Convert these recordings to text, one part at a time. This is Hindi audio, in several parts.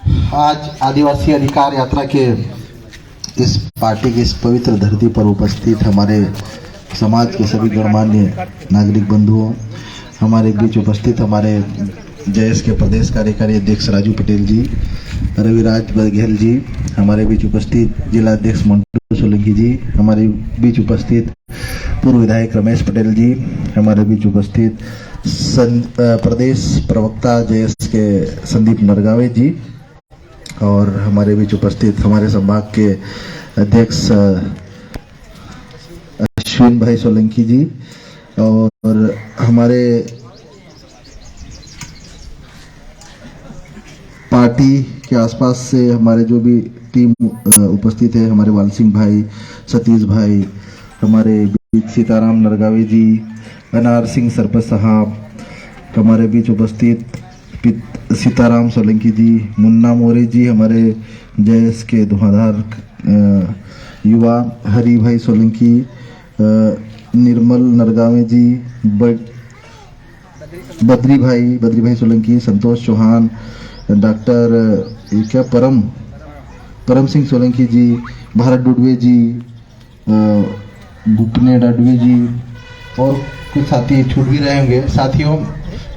आज आदिवासी अधिकार यात्रा के इस पार्टी की इस पवित्र धरती पर उपस्थित हमारे समाज के सभी गणमान्य नागरिक बंधुओं, हमारे बीच उपस्थित हमारे जयस के प्रदेश कार्यकारी अध्यक्ष राजू पटेल जी, रविराज बघेल जी, हमारे बीच उपस्थित जिला अध्यक्ष मंटू सोलंकी जी, हमारे बीच उपस्थित पूर्व विधायक रमेश पटेल जी, हमारे बीच उपस्थित प्रदेश प्रवक्ता जयस के संदीप नरगावे जी, और हमारे बीच उपस्थित हमारे संभाग के अध्यक्ष अश्विन भाई सोलंकी जी, और हमारे पार्टी के आसपास से हमारे जो भी टीम उपस्थित है, हमारे वाल सिंह भाई, सतीश भाई, हमारे बीच सीताराम नरगावे जी, अनार सिंह सरपंच साहब, हमारे बीच उपस्थित सीताराम सोलंकी जी, मुन्ना मोरे जी, हमारे जयस के धुआंधार युवा हरि भाई सोलंकी, निर्मल नरगावे जी, बद्री भाई सोलंकी, संतोष चौहान, डॉक्टर परम सिंह सोलंकी जी, भारत डुडवे जी, भूपने डाडवे जी, और कुछ साथी छूट भी रहे होंगे। साथियों,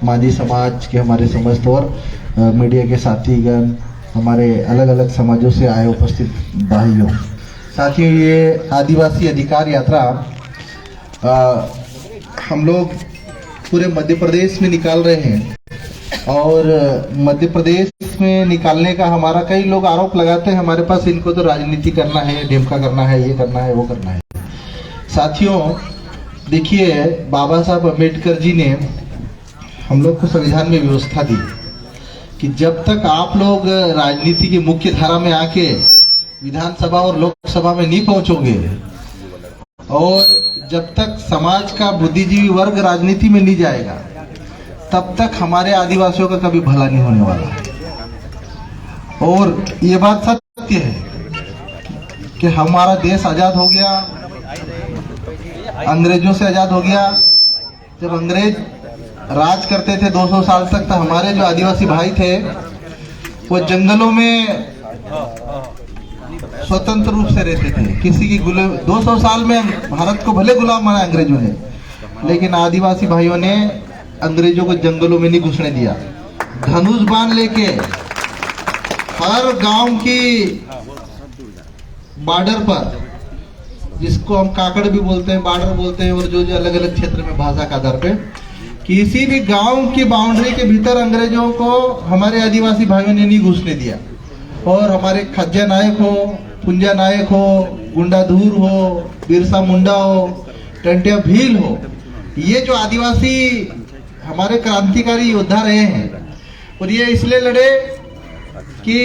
माझी समाज के हमारे समस्त और मीडिया के साथीगण, हमारे अलग अलग समाजों से आए उपस्थित भाइयों, साथियों, ये आदिवासी अधिकार यात्रा हम लोग पूरे मध्य प्रदेश में निकाल रहे हैं, और मध्य प्रदेश में निकालने का हमारा कई लोग आरोप लगाते हैं हमारे पास, इनको तो राजनीति करना है, ढेमका करना है, ये करना है, वो करना है। साथियों, देखिए, बाबा साहब अम्बेडकर जी ने हम लोग को संविधान में व्यवस्था दी कि जब तक आप लोग राजनीति की मुख्य धारा में आके विधानसभा और लोकसभा में नहीं पहुंचोगे, और जब तक समाज का बुद्धिजीवी वर्ग राजनीति में नहीं जाएगा, तब तक हमारे आदिवासियों का कभी भला नहीं होने वाला। और ये बात सत्य है कि हमारा देश आजाद हो गया, अंग्रेजों से आजाद हो गया। जब अंग्रेज राज करते थे 200 साल तक, तो हमारे जो आदिवासी भाई थे वो जंगलों में स्वतंत्र रूप से रहते थे, किसी की 200 साल में भारत को भले गुलाम बनाया अंग्रेजों ने, लेकिन आदिवासी भाइयों ने अंग्रेजों को जंगलों में नहीं घुसने दिया। धनुष बाण लेके हर गांव की बॉर्डर पर, जिसको हम काकड़ भी बोलते हैं, बॉर्डर बोलते हैं, और जो अलग अलग क्षेत्र में भाषा के आधार पे, किसी भी गांव की बाउंड्री के भीतर अंग्रेजों को हमारे आदिवासी भाइयों ने नहीं घुसने दिया। और हमारे खज्जा नायक हो, पुंजा नायक हो, गुंडाधूर हो, बिरसा मुंडा हो, टंटिया भील हो, ये जो आदिवासी हमारे क्रांतिकारी योद्धा रहे हैं, और ये इसलिए लड़े कि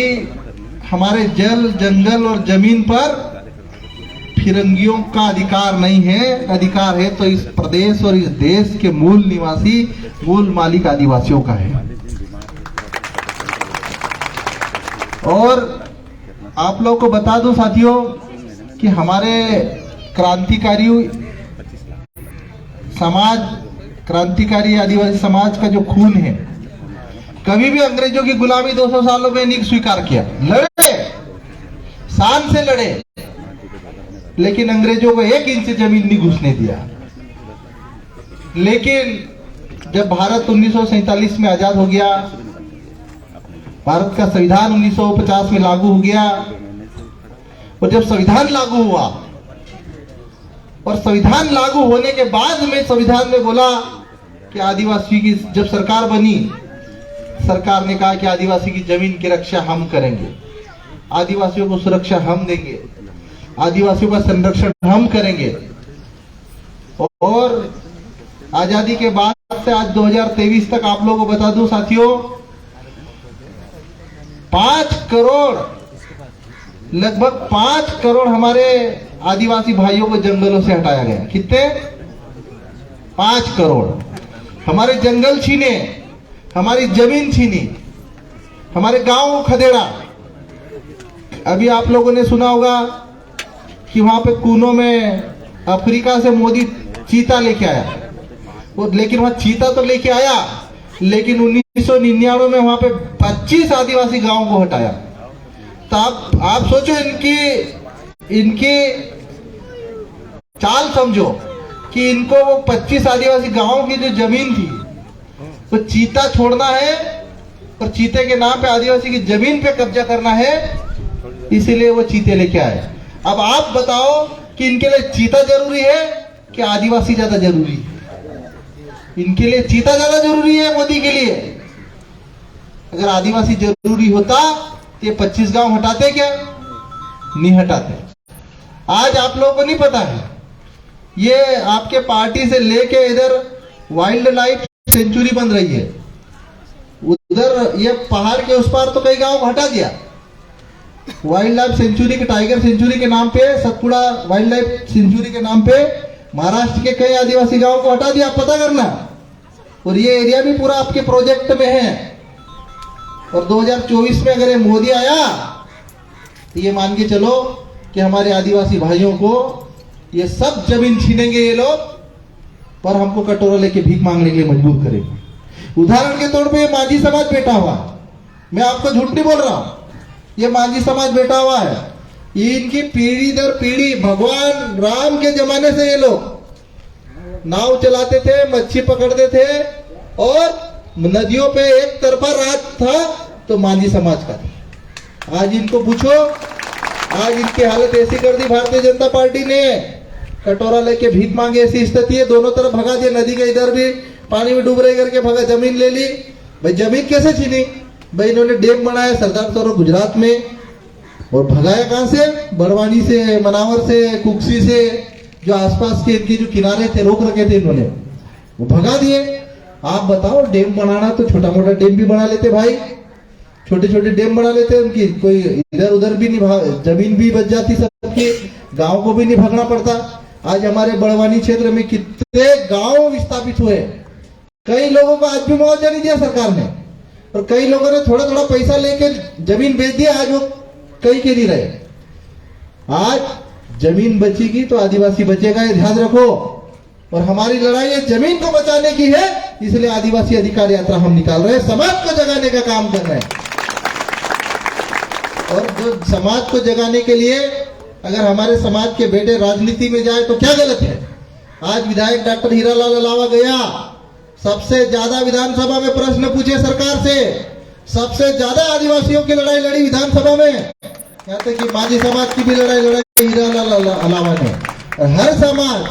हमारे जल, जंगल और जमीन पर फिरंगियों का अधिकार नहीं है, अधिकार है तो इस प्रदेश और इस देश के मूल निवासी, मूल मालिक आदिवासियों का है। और आप लोग को बता दूं साथियों कि हमारे क्रांतिकारी समाज, क्रांतिकारी आदिवासी समाज का जो खून है, कभी भी अंग्रेजों की गुलामी 200 सालों में नहीं स्वीकार किया। लड़े, शान से लड़े, लेकिन अंग्रेजों को 1 इंच जमीन नहीं घुसने दिया। लेकिन जब भारत 1947 में आजाद हो गया, भारत का संविधान 1950 में लागू हो गया, और जब संविधान लागू हुआ, और संविधान लागू होने के बाद में संविधान में बोला कि आदिवासी की, जब सरकार बनी, सरकार ने कहा कि आदिवासी की जमीन की रक्षा हम करेंगे, आदिवासियों को सुरक्षा हम देंगे, आदिवासियों का संरक्षण हम करेंगे। और आजादी के बाद से आज 2023 तक आप लोगों को बता दूं साथियों, 5 करोड़, लगभग 5 करोड़ हमारे आदिवासी भाइयों को जंगलों से हटाया गया। कितने? 5 करोड़। हमारे जंगल छीने, हमारी जमीन छीनी, हमारे गांव खदेड़ा। अभी आप लोगों ने सुना होगा कि वहां पे कूनो में अफ्रीका से मोदी चीता लेके आया, वो लेकिन वहां चीता तो लेके आया, लेकिन 1999 में वहां पे 25 आदिवासी गांवों को हटाया। तो आप सोचो इनकी चाल समझो कि इनको वो 25 आदिवासी गांवों की जो जमीन थी वो चीता छोड़ना है और चीते के नाम पे आदिवासी की जमीन पे कब्जा करना है, इसीलिए वो चीते लेके आए। अब आप बताओ कि इनके लिए चीता जरूरी है कि आदिवासी ज्यादा जरूरी है? इनके लिए चीता ज्यादा जरूरी है मोदी के लिए। अगर आदिवासी जरूरी होता तो ये 25 गांव हटाते क्या? नहीं हटाते। आज आप लोगों को नहीं पता है, ये आपके पार्टी से लेके इधर वाइल्ड लाइफ सेंचुरी बन रही है, उधर ये पहाड़ के उस पार तो कई गांव को हटा दिया। वाइल्ड लाइफ सेंचुरी के, टाइगर सेंचुरी के नाम पे, सतपुड़ा वाइल्ड लाइफ सेंचुरी के नाम पे महाराष्ट्र के कई आदिवासी गांवों को हटा दिया, आप पता करना। और ये एरिया भी पूरा आपके प्रोजेक्ट में है। और 2024 में अगर ये मोदी आया तो ये मान के चलो कि हमारे आदिवासी भाइयों को ये सब जमीन छीनेंगे ये लोग और हमको कटोरा लेके भीख मांगने के लिए मजबूर करेंगे। उदाहरण के तौर पे ये मांझी समाज बैठा हुआ, मैं आपको झूठ नहीं बोल रहा हूं, ये मांझी समाज बैठा हुआ है। इनकी पीढ़ी दर पीढ़ी भगवान राम के जमाने से ये लोग नाव चलाते थे, मच्छी पकड़ते थे और नदियों पे एक तरफा राज था तो मांझी समाज का था। आज इनको पूछो, आज इनकी हालत ऐसी कर दी भारतीय जनता पार्टी ने, कटोरा लेके भीख मांगे ऐसी स्थिति है। दोनों तरफ भगा दिया, नदी के इधर भी पानी में डूब रही करके भगा, जमीन ले ली। भाई जमीन कैसे छीनी? भाई इन्होंने डैम बनाया सरदार सरोवर गुजरात में, और भगाया कहां से? बड़वानी से, मनावर से, कुक्सी से, जो आसपास के इनके जो किनारे थे रोक रखे थे इन्होंने, वो भगा दिए। आप बताओ, डैम बनाना तो छोटा मोटा डैम भी बना लेते भाई, छोटे छोटे डैम बना लेते, उनकी कोई इधर उधर भी नहीं, जमीन भी बच जाती सबकी, गांव को भी नहीं भागना पड़ता। आज हमारे बड़वानी क्षेत्र में कितने गांव विस्थापित हुए, कई लोगों को आज भी मुआवजा नहीं दिया सरकार ने, और कई लोगों ने थोड़ा थोड़ा पैसा लेके जमीन बेच दिया, आज वो कहीं के नहीं रहे। आज जमीन बचेगी तो आदिवासी बचेगा, ये ध्यान रखो। और हमारी लड़ाई है जमीन को बचाने की है, इसलिए आदिवासी अधिकार यात्रा हम निकाल रहे हैं, समाज को जगाने का काम कर रहे हैं। और जो समाज को जगाने के लिए अगर हमारे समाज के बेटे राजनीति में जाए तो क्या गलत है? आज विधायक डॉक्टर हीरालाल अलावा गया, सबसे ज्यादा विधानसभा में प्रश्न पूछे सरकार से, सबसे ज्यादा आदिवासियों की लड़ाई लड़ी विधानसभा में, यहाँ तक कि मांझी समाज की भी लड़ाई लड़ाई हीरालाल अलावा ने। और हर समाज,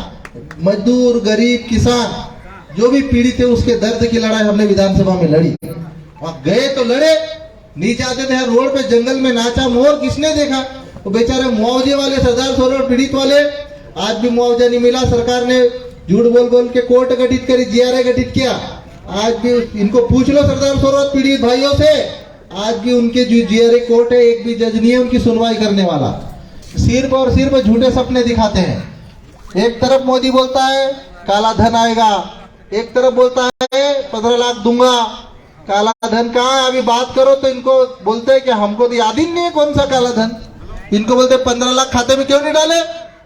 मजदूर, गरीब, किसान जो भी पीड़ित थे उसके दर्द की लड़ाई हमने विधानसभा में लड़ी। वहां गए तो लड़े, नीचे आते थे रोड पे जंगल में नाचा मोर, किसने देखा? वो बेचारे मुआवजे वाले, सरदार सरोवर पीड़ित वाले, आज भी मुआवजा नहीं मिला। सरकार ने झूठ बोल बोल के कोर्ट गठित करी, जीआरए गठित किया। आज भी इनको पूछ लो सरदार सरोवर पीड़ित भाइयों से, आज भी उनके जो जीआरए कोर्ट है, एक भी जज नहीं है उनकी सुनवाई करने वाला। सिर्फ और सिर्फ झूठे सपने दिखाते हैं। एक तरफ मोदी बोलता है काला धन आएगा, एक तरफ बोलता है 15 लाख दूंगा। काला धन कहाँ है? अभी बात करो तो इनको बोलते हैं कि हमको तो याद ही नहीं है कौन सा काला धन। इनको बोलते 15 लाख खाते में क्यों नहीं डाले?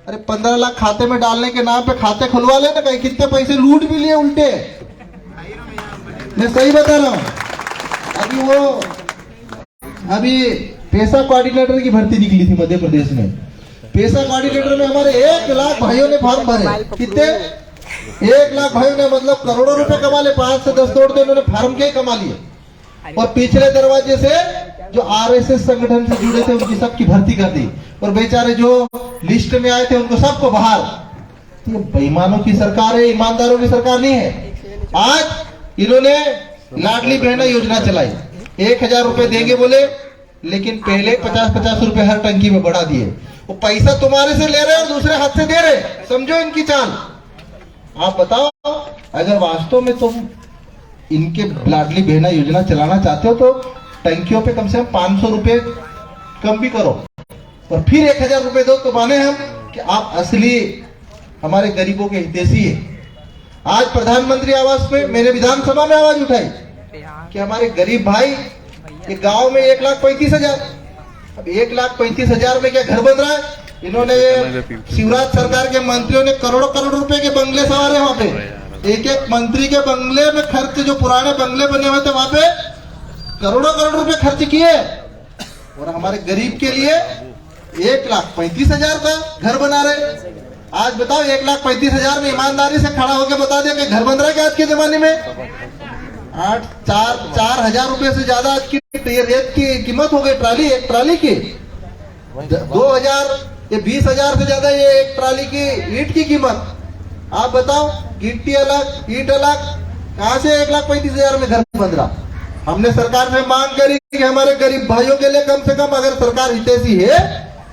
अरे 15 लाख खाते में डालने के नाम पे खाते खुलवा ले ना, कहीं कितने पैसे लूट भी लिए उल्टे। मैं सही बता रहा हूँ। अभी पैसा कोऑर्डिनेटर की भर्ती निकली थी मध्य प्रदेश में। पैसा कोऑर्डिनेटर में हमारे 1 लाख भाइयों ने फॉर्म भरे। कितने? 1 लाख भाइयों ने, मतलब करोड़ों रुपए कमा ले। 5 से 10 करोड़ तो इन्होंने फार्म के कमा लिए। और पिछले दरवाजे से जो आरएसएस संगठन से जुड़े थे उनकी सबकी भर्ती कर दी, और बेचारे जो लिस्ट में आए थे उनको सबको बाहर। ये बेईमानों की सरकार है, ईमानदारों की सरकार नहीं है। आज इन्होंने लाडली बहना योजना चलाई, 1000 रुपए देंगे बोले, लेकिन पहले 50-50 रुपए हर टंकी में बढ़ा दिए। वो पैसा तुम्हारे से ले रहे और दूसरे हाथ से दे रहे। समझो इनकी चाल। आप बताओ, अगर वास्तव में तुम इनके लाडली बहना योजना चलाना चाहते हो तो टंकियों पे कम से कम 500 रुपए कम भी करो, और फिर 1000 रुपए दो, तो माने हम कि आप असली हमारे गरीबों के हितैषी है। आज प्रधानमंत्री आवास में मैंने विधानसभा में आवाज उठाई कि हमारे गरीब भाई, एक गांव में 1,35,000, अब 1,35,000 में क्या घर बन रहा है? इन्होंने शिवराज सरकार के मंत्रियों ने करोड़ों करोड़ रुपए के बंगले सवारे वहां पे, एक एक मंत्री के बंगले में खर्च, जो पुराने बंगले बने हुए थे वहां पे करोड़ों करोड़ रुपए खर्च किए, और हमारे गरीब के लिए 1,35,000 का घर बना रहे। आज बताओ 1,35,000 में ईमानदारी से खड़ा होकर बता दे कि घर बन रहा है क्या आज के जमाने में? 4,000 रुपए से ज्यादा आज की रेत की कीमत हो गई ट्राली, एक ट्राली की 2,000 या 20,000 से ज्यादा ये एक ट्राली की ईंट की कीमत। आप बताओ, गिट्टी अलग, ईंट अलग, कहां से 1,35,000 में घर बन रहा? हमने सरकार से मांग करी कि हमारे गरीब भाइयों के लिए कम से कम अगर सरकार हितैषी है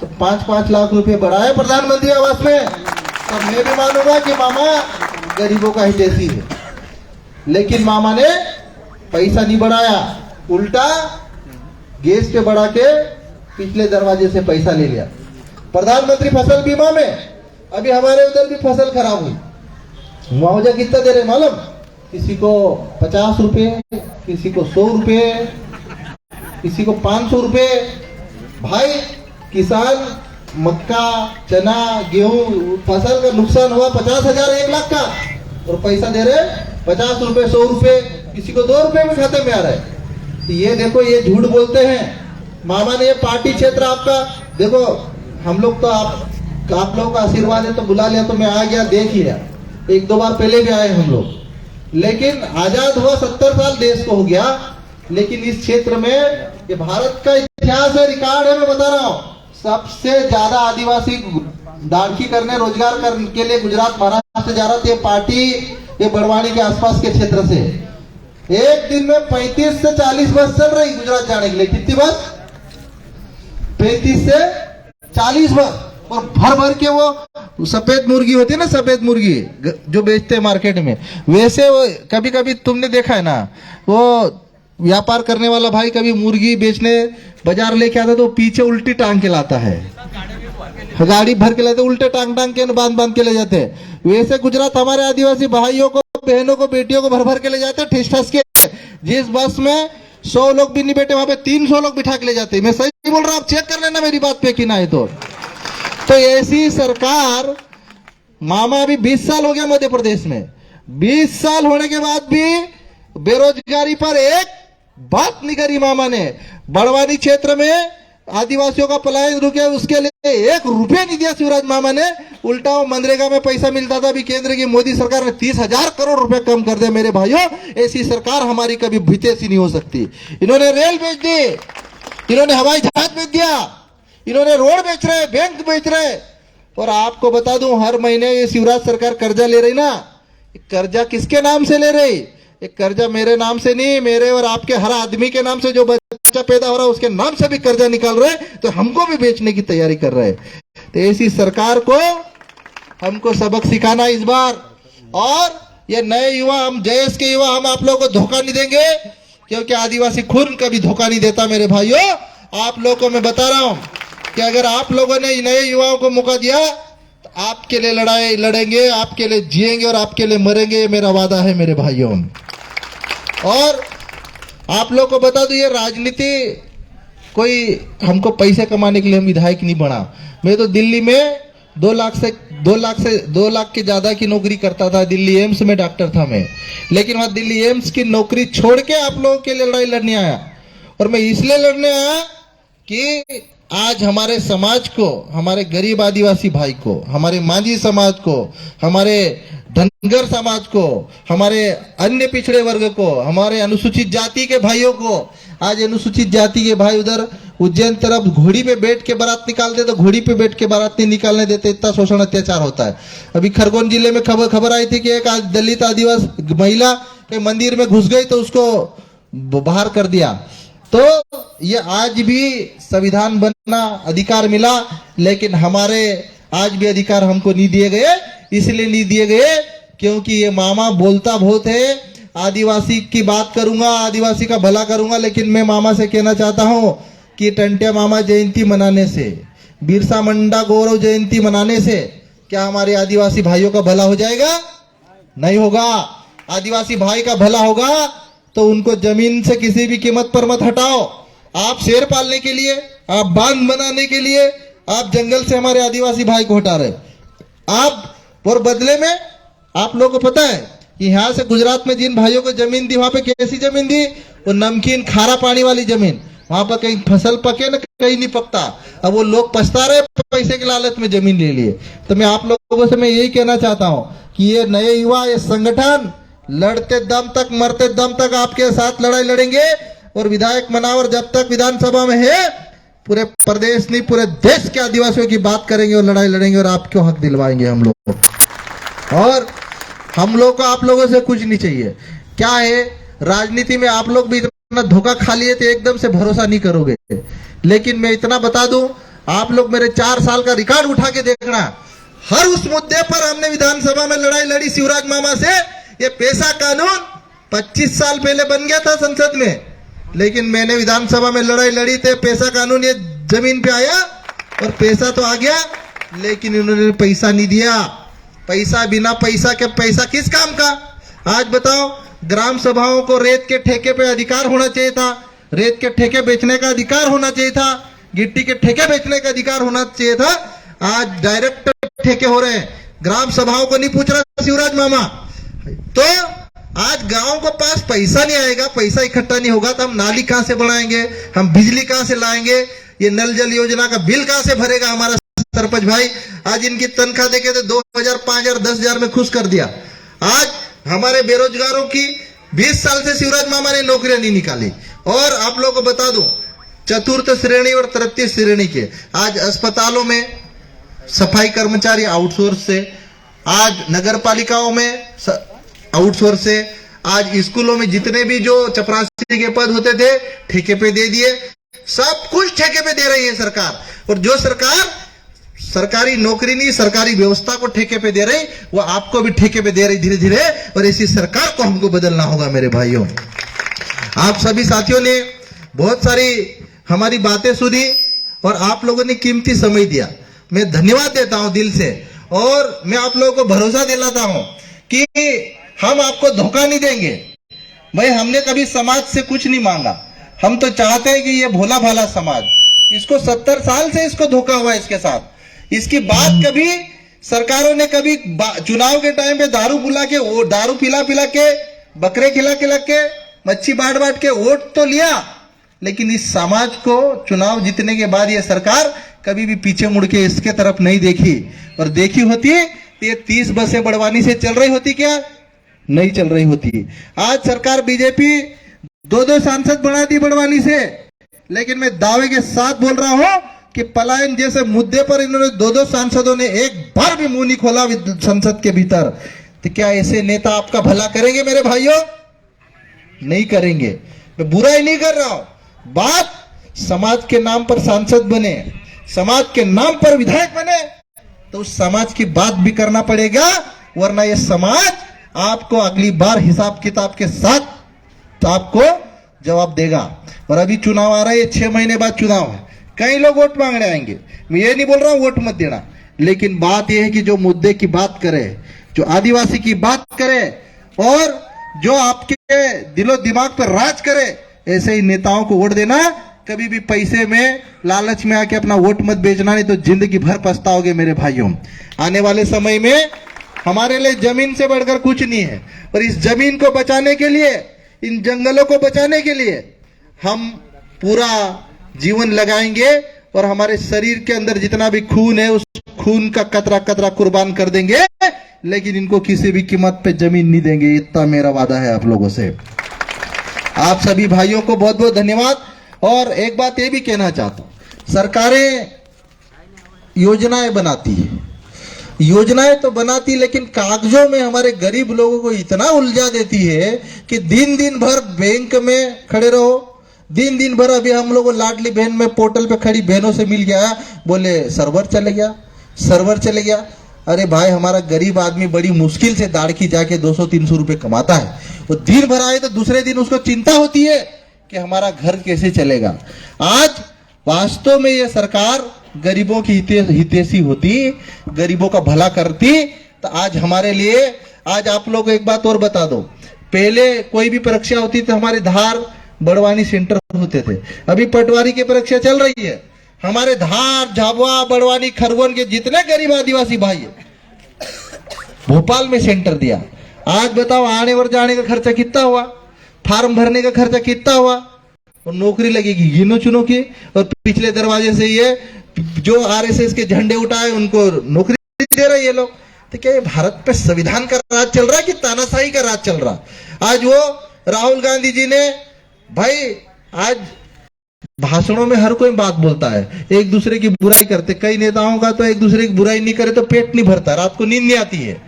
तो 5-5 लाख रुपए बढ़ाए प्रधानमंत्री आवास में, तब मैं भी मानूंगा कि मामा गरीबों का हितैषी है। लेकिन मामा ने पैसा नहीं बढ़ाया, उल्टा गैस पे बढ़ा के पिछले दरवाजे से पैसा ले लिया। प्रधानमंत्री फसल बीमा में अभी हमारे उधर भी फसल खराब हुई, मुआवजा कितना दे रहे मालूम? किसी को 50 रुपए, किसी को 100 रुपए, किसी को 500 रुपए। भाई किसान मक्का, चना, गेहूं फसल का नुकसान हुआ 50,000, 1 लाख का, और पैसा दे रहे 50 रुपए, 100 रुपए, किसी को 2 रुपए में खाते में आ रहा है। तो ये देखो, ये झूठ बोलते हैं। मामा ने ये पार्टी क्षेत्र आपका देखो, हम लोग तो आप लोगों का आशीर्वाद है तो बुला लिया, तो मैं आ गया, देख लिया। 1-2 बार पहले भी आए हम लोग, लेकिन आजाद हुआ 70 साल देश को हो गया, लेकिन इस क्षेत्र में ये भारत का इतिहास है, रिकॉर्ड है, मैं बता रहा हूँ। सबसे ज्यादा आदिवासी दाढ़ी करने, रोजगार करने के लिए गुजरात, महाराष्ट्र जा रहा था ये पार्टी, ये बड़वानी के आसपास के क्षेत्र से। एक दिन में 35 से 40 बस चल रही गुजरात जाने के लिए। कितनी बस? 35 से 40 बस, और भर भर के वो सफेद मुर्गी होती है ना, सफेद मुर्गी जो बेचते हैं मार्केट में, वैसे वो कभी कभी तुमने देखा है ना, वो व्यापार करने वाला भाई कभी मुर्गी बेचने बाजार लेके आता तो पीछे उल्टी टांग के लाता है, गाड़ी भर के लाते, उल्टे टांग के बांध के ले जाते हैं। वैसे गुजरात हमारे आदिवासी भाइयों को, बहनों को, बेटियों को भर भर के ले जाते हैं, ठिस ठस के। जिस बस में 100 लोग भी नहीं बैठे, वहां पे 300 लोग बिठा के ले जाते हैं। मैं सही बोल रहा हूँ, आप चेक कर लेना मेरी बात पे कि ना है तो ऐसी सरकार, मामा अभी 20 साल हो गया मध्य प्रदेश में, 20 साल होने के बाद भी बेरोजगारी पर एक बात नहीं करी मामा ने। बड़वानी क्षेत्र में आदिवासियों का पलायन रुके, उसके लिए 1 रुपया नहीं दिया शिवराज मामा ने। उल्टा वो मनरेगा में पैसा मिलता था, अभी केंद्र की मोदी सरकार ने 30,000 करोड़ रुपए कम कर दिया। मेरे भाइयों, ऐसी सरकार हमारी कभी हितैषी नहीं हो सकती। इन्होंने रेल बेच दी, इन्होंने हवाई जहाज बेच दिया, इन्होंने रोड बेच रहे, बैंक बेच रहे। और आपको बता दूं, हर महीने ये शिवराज सरकार कर्जा ले रही ना, कर्जा किसके नाम से ले रही? एक कर्जा मेरे नाम से नहीं, मेरे और आपके हर आदमी के नाम से, जो बच्चा पैदा हो रहा है उसके नाम से भी कर्जा निकाल रहे, तो हमको भी बेचने की तैयारी कर रहे। तो ऐसी सरकार को हमको सबक सिखाना इस बार। और ये नए युवा, हम जयेश के युवा, हम आप लोगों को धोखा नहीं देंगे, क्योंकि आदिवासी खून कभी धोखा नहीं देता। मेरे भाइयों, आप लोगों को मैं बता रहा हूं कि अगर आप लोगों ने नए युवाओं को मौका दिया तो आपके लिए लड़ाई लड़ेंगे, आपके लिए जिएंगे और आपके लिए मरेंगे, ये मेरा वादा है मेरे भाइयों। और आप लोग को बता दूं, ये राजनीति कोई हमको पैसे कमाने के लिए हम विधायक नहीं बना। मैं तो दिल्ली में 2 लाख के ज्यादा की नौकरी करता था, दिल्ली एम्स में डॉक्टर था मैं। लेकिन वहां दिल्ली एम्स की नौकरी छोड़ के आप लोगों के लिए लड़ाई लड़ने आया। और मैं इसलिए लड़ने आया कि आज हमारे समाज को, हमारे गरीब आदिवासी भाई को, हमारे मांझी समाज को, हमारे धनगर समाज को, हमारे अन्य पिछड़े वर्ग को, हमारे अनुसूचित जाति के भाइयों को, आज अनुसूचित जाति के भाई उधर उज्जैन तरफ घोड़ी पे बैठ के बारात निकालते, तो घोड़ी पे बैठ के बारात नहीं निकालने देते, इतना शोषण अत्याचार होता है। अभी खरगोन जिले में खबर आई थी कि एक दलित आदिवासी महिला के मंदिर में घुस गई तो उसको बाहर कर दिया। तो ये आज भी संविधान बनना अधिकार मिला, लेकिन हमारे आज भी अधिकार हमको नहीं दिए गए। इसलिए नहीं दिए गए क्योंकि ये मामा बोलता बहुत है, आदिवासी की बात करूंगा, आदिवासी का भला करूंगा। लेकिन मैं मामा से कहना चाहता हूं कि टंट्या मामा जयंती मनाने से, बिरसा मुंडा गौरव जयंती मनाने से क्या हमारे आदिवासी भाइयों का भला हो जाएगा? नहीं होगा। आदिवासी भाई का भला होगा तो उनको जमीन से किसी भी कीमत पर मत हटाओ। आप शेर पालने के लिए, आप बांध बनाने के लिए आप जंगल से हमारे आदिवासी भाई को हटा रहे आप, और बदले में आप लोगों को पता है कि यहाँ से गुजरात में जिन भाइयों को जमीन दी, वहां पे कैसी जमीन दी? वो नमकीन खारा पानी वाली जमीन। वहां पर कहीं फसल पके ना कहीं नहीं पकता। अब वो लोग पछता रहे पैसे के लालच में जमीन ले लिए। तो मैं आप लोगों से मैं यही कहना चाहता हूँ कि ये नए युवा, ये संगठन लड़ते दम तक, मरते दम तक आपके साथ लड़ाई लड़ेंगे। और विधायक मनावर जब तक विधानसभा में है, पूरे प्रदेश नहीं पूरे देश के आदिवासियों की बात करेंगे और लड़ाई लड़ेंगे और आपको हक दिलवाएंगे हम लोग। और हम लोग को आप लोगों से कुछ नहीं चाहिए। क्या है, राजनीति में आप लोग भी इतना धोखा खा लिए तो एकदम से भरोसा नहीं करोगे। लेकिन मैं इतना बता दूं, आप लोग मेरे 4 साल का रिकॉर्ड उठा के देखना, हर उस मुद्दे पर हमने विधानसभा में लड़ाई लड़ी शिवराज मामा से। ये पैसा कानून 25 साल पहले बन गया था संसद में, लेकिन मैंने विधानसभा में लड़ाई लड़ी थे, पैसा कानून ये जमीन पे आया और पैसा तो आ गया, लेकिन इन्होंने पैसा नहीं दिया। पैसा बिना पैसा के पैसा किस काम का? आज बताओ, ग्राम सभाओं को रेत के ठेके पे अधिकार होना चाहिए था, रेत के ठेके बेचने का अधिकार होना चाहिए था, गिट्टी के ठेके बेचने का अधिकार होना चाहिए था। आज डायरेक्ट ठेके हो रहे हैं, ग्राम सभाओं को नहीं पूछ रहा शिवराज मामा। तो आज गांव को पास पैसा नहीं आएगा, पैसा इकट्ठा नहीं होगा तो हम नाली कहां से बनाएंगे, हम बिजली कहां से लाएंगे, ये नल जल योजना का बिल कहां से भरेगा हमारा सरपंच भाई? आज इनकी तनख्वाह देके तो 2000, 5000, 10,000 में खुश कर दिया। आज हमारे बेरोजगारों की 20 साल से शिवराज मामा ने नौकरियां नहीं निकाली। और आप लोगों को बता दूं, चतुर्थ श्रेणी और तृतीय श्रेणी के आज अस्पतालों में सफाई कर्मचारी आउटसोर्स से, आज नगर पालिकाओं में आउटसोर्स से, आज स्कूलों में जितने भी जो चपरासी के पद होते थे ठेके पे दे दिए। सब कुछ ठेके पे दे रही है सरकार। और जो सरकार सरकारी नौकरी नहीं, सरकारी व्यवस्था को ठेके पे दे रही, वो आपको भी ठेके पे दे रही धीरे धीरे। और ऐसी सरकार को हमको बदलना होगा मेरे भाइयों। आप सभी साथियों ने बहुत सारी हमारी बातें सुनी और आप लोगों ने कीमती समय दिया। मैं धन्यवाद देता हूं दिल से। और मैं आप लोगों को भरोसा दिलाता हूं कि हम आपको धोखा नहीं देंगे। भाई, हमने कभी समाज से कुछ नहीं मांगा। हम तो चाहते हैं कि ये भोला भाला समाज, इसको 70 साल से इसको धोखा हुआ है इसके साथ। इसकी बात कभी सरकारों ने कभी चुनाव के टाइम पे दारू बुला के, वो दारू पिला पिला के, बकरे खिला खिला के, मच्छी बांट बांट के वोट तो लिया, लेकिन इस समाज को चुनाव जीतने के बाद ये सरकार कभी भी पीछे मुड़ के इसके तरफ नहीं देखी। और देखी होती तो ये 30 बसें बड़वानी से चल रही होती क्या? नहीं चल रही होती। आज सरकार बीजेपी 2-2 सांसद बना दी बड़वानी से, लेकिन मैं दावे के साथ बोल रहा हूं कि पलायन जैसे मुद्दे पर इन्होंने 2-2 सांसदों ने एक बार भी मुंह नहीं खोला संसद के भीतर। तो क्या ऐसे नेता आपका भला करेंगे मेरे भाइयों? नहीं करेंगे। मैं बुराई नहीं कर रहा हूं, बात समाज के नाम पर सांसद बने, समाज के नाम पर विधायक बने, तो उस समाज की बात भी करना पड़ेगा, वरना यह समाज आपको अगली बार हिसाब किताब के साथ आपको जवाब देगा। और अभी चुनाव आ रहा है, 6 महीने बाद चुनाव है, कई लोग वोट मांगने आएंगे। मैं ये नहीं बोल रहा हूं वोट मत देना, लेकिन बात यह है कि जो मुद्दे की बात करे, जो आदिवासी की बात करे और जो आपके दिलो दिमाग पर राज करे, ऐसे ही नेताओं को वोट देना। कभी भी पैसे में लालच में आके अपना वोट मत बेचना, नहीं तो जिंदगी भर पछताओगे मेरे भाइयों। आने वाले समय में हमारे लिए जमीन से बढ़कर कुछ नहीं है। और इस जमीन को बचाने के लिए, इन जंगलों को बचाने के लिए हम पूरा जीवन लगाएंगे और हमारे शरीर के अंदर जितना भी खून है उस खून का कतरा कतरा कुर्बान कर देंगे, लेकिन इनको किसी भी कीमत पे जमीन नहीं देंगे। इतना मेरा वादा है आप लोगों से। आप सभी भाइयों को बहुत बहुत धन्यवाद। और एक बात ये भी कहना चाहता हूं, सरकारें योजनाएं बनाती है, योजनाएं तो बनाती, लेकिन कागजों में हमारे गरीब लोगों को इतना उलझा देती है कि दिन दिन भर बैंक में खड़े रहो, दिन दिन भर। अभी हम लोग लाडली बहन में पोर्टल पे खड़ी बहनों से मिल गया, बोले सर्वर चले गया, सर्वर चले गया। अरे भाई, हमारा गरीब आदमी बड़ी मुश्किल से दाड़की जाके 200-300 रुपए कमाता है। वो दिन भर आए तो दूसरे दिन उसको चिंता होती है कि हमारा घर कैसे चलेगा। आज वास्तव में ये सरकार गरीबों की हितैषी होती, गरीबों का भला करती, तो आज हमारे लिए, आज आप लोग एक बात और बता दो, पहले कोई भी परीक्षा होती तो हमारे धार बड़वानी सेंटर होते थे। अभी पटवारी की परीक्षा चल रही है, हमारे धार, झाबुआ, बड़वानी, खरगोन के जितने गरीब आदिवासी भाई है, भोपाल में सेंटर दिया। आज बताओ आने और जाने का खर्चा कितना हुआ, फार्म भरने का खर्चा कितना हुआ, और नौकरी लगेगी गिनो चुनो की, और पिछले दरवाजे से ये जो आरएसएस के झंडे उठाए उनको नौकरी दे रहे ये लोग। तो क्या ये भारत पे संविधान का राज चल रहा है कि तानाशाही का राज चल रहा? आज वो राहुल गांधी जी ने भाई आज भाषणों में हर कोई बात बोलता है, एक दूसरे की बुराई करते, कई नेताओं का तो एक दूसरे की बुराई नहीं करे तो पेट नहीं भरता, रात को नींद नहीं आती है।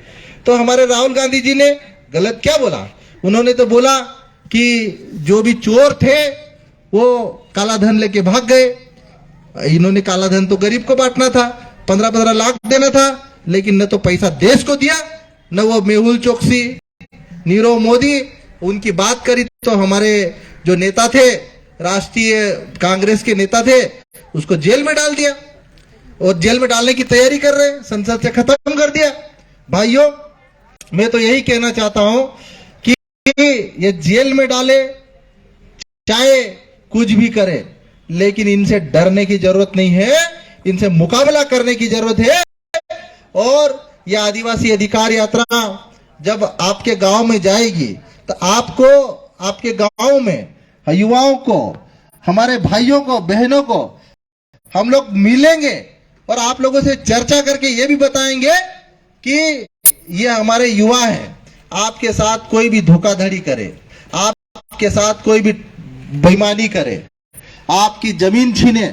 तो हमारे राहुल गांधी जी ने गलत क्या बोला? उन्होंने तो बोला कि जो भी चोर थे वो काला धन लेके भाग गए। इन्होंने काला धन तो गरीब को बांटना था, 15-15 लाख देना था, लेकिन न तो पैसा देश को दिया, न वो मेहुल चोकसी, नीरव मोदी, उनकी बात करी तो हमारे जो नेता थे, राष्ट्रीय कांग्रेस के नेता थे, उसको जेल में डाल दिया और जेल में डालने की तैयारी कर रहे हैं, संसद से खत्म कर दिया। भाइयों, मैं तो यही कहना चाहता हूं कि ये जेल में डाले चाहे कुछ भी करे, लेकिन इनसे डरने की जरूरत नहीं है, इनसे मुकाबला करने की जरूरत है। और यह आदिवासी अधिकार यात्रा जब आपके गांव में जाएगी तो आपको आपके गांव में युवाओं को, हमारे भाइयों को, बहनों को हम लोग मिलेंगे और आप लोगों से चर्चा करके ये भी बताएंगे कि ये हमारे युवा हैं, आपके साथ कोई भी धोखाधड़ी करे, आपके साथ कोई भी बेईमानी करे, आपकी जमीन छीने,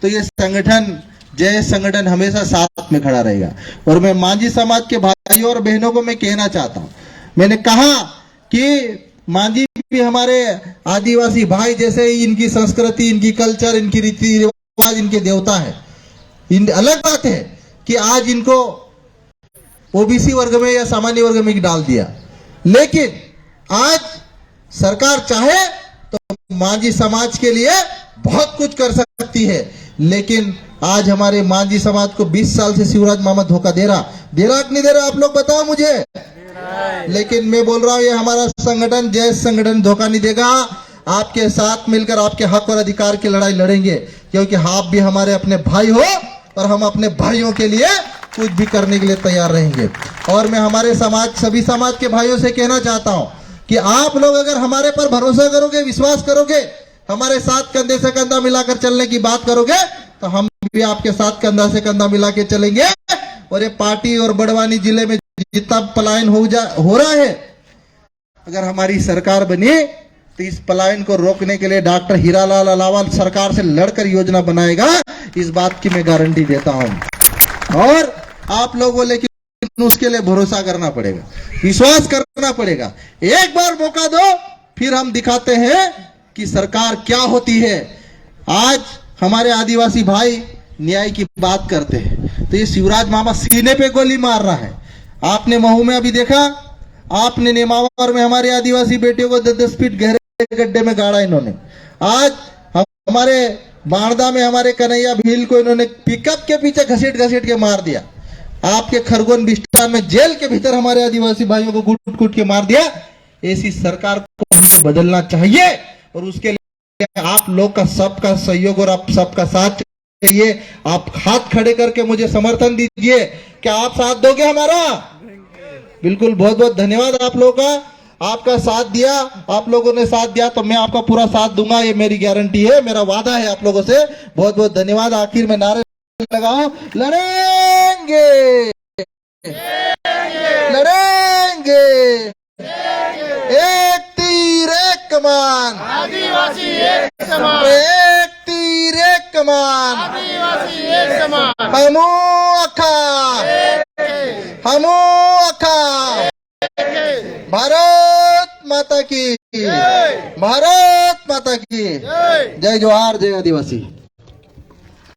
तो ये संगठन, जय संगठन हमेशा साथ में खड़ा रहेगा। और मैं मांझी समाज के भाइयों और बहनों को मैं कहना चाहता हूं, मैंने कहा कि मांझी भी हमारे आदिवासी भाई जैसे ही, इनकी संस्कृति, इनकी कल्चर, इनकी रीति रिवाज, इनके देवता है। अलग बात है कि आज इनको ओबीसी वर्ग में या सामान्य वर्ग में डाल दिया, लेकिन आज सरकार चाहे तो मांझी समाज के लिए बहुत कुछ कर सकती है। लेकिन आज हमारे मांझी समाज को 20 साल से शिवराज मामा धोखा दे रहा कि नहीं दे रहा, आप लोग बताओ मुझे। लेकिन मैं बोल रहा हूं, ये हमारा संगठन, जय संगठन धोखा नहीं देगा। आपके साथ मिलकर आपके हक और अधिकार की लड़ाई लड़ेंगे, क्योंकि आप भी हमारे अपने भाई हो और हम अपने भाइयों के लिए कुछ भी करने के लिए तैयार रहेंगे। और मैं हमारे समाज, सभी समाज के भाइयों से कहना चाहता हूं कि आप लोग अगर हमारे पर भरोसा करोगे, विश्वास करोगे, हमारे साथ कंधे से कंधा मिलाकर चलने की बात करोगे, तो हम भी आपके साथ कंधा से कंधा मिला के चलेंगे। और ये पार्टी और बड़वानी जिले में जितना पलायन हो रहा है, अगर हमारी सरकार बनी तो इस पलायन को रोकने के लिए डॉक्टर हीरालाल अलावाल सरकार से लड़कर योजना बनाएगा, इस बात की मैं गारंटी देता हूं। और आप लोगों, लेकिन उसके लिए भरोसा करना पड़ेगा, विश्वास करना पड़ेगा। एक बार मौका दो, फिर हम दिखाते हैं कि सरकार क्या होती है। आज हमारे आदिवासी भाई न्याय की बात करते हैं, तो ये शिवराज मामा सीने पे गोली मार रहा है। आपने महू में अभी देखा, आपने नेमावर में हमारे आदिवासी बेटियों को 10-10 फीट गहरे गड्ढे में गाड़ा इन्होंने। आज हमारे बाणदा में हमारे कन्हैया भील को इन्होंने पिकअप के पीछे घसीट घसीट के मार दिया। आपके खरगोन बिस्टान में जेल के भीतर हमारे आदिवासी भाइयों को कूट कूट के मार दिया। ऐसी सरकार को बदलना चाहिए और उसके लिए आप लोग का सबका सहयोग और आप सबका साथ चाहिए। आप हाथ खड़े करके मुझे समर्थन दीजिए। क्या आप साथ दोगे हमारा? बिल्कुल। बहुत बहुत धन्यवाद आप लोगों का, आपका साथ दिया, आप लोगों ने साथ दिया तो मैं आपका पूरा साथ दूंगा, ये मेरी गारंटी है, मेरा वादा है आप लोगों से। बहुत बहुत धन्यवाद। आखिर में नारे लगाओ, लड़ेंगे लड़ेंगे, एक तीर एक कमान, आदिवासी एक समान, एक तीर एक कमान, आदिवासी एक समान, हमू अखा, हमू अखा। भारत माता की, भारत माता की जय जोहार, जय आदिवासी।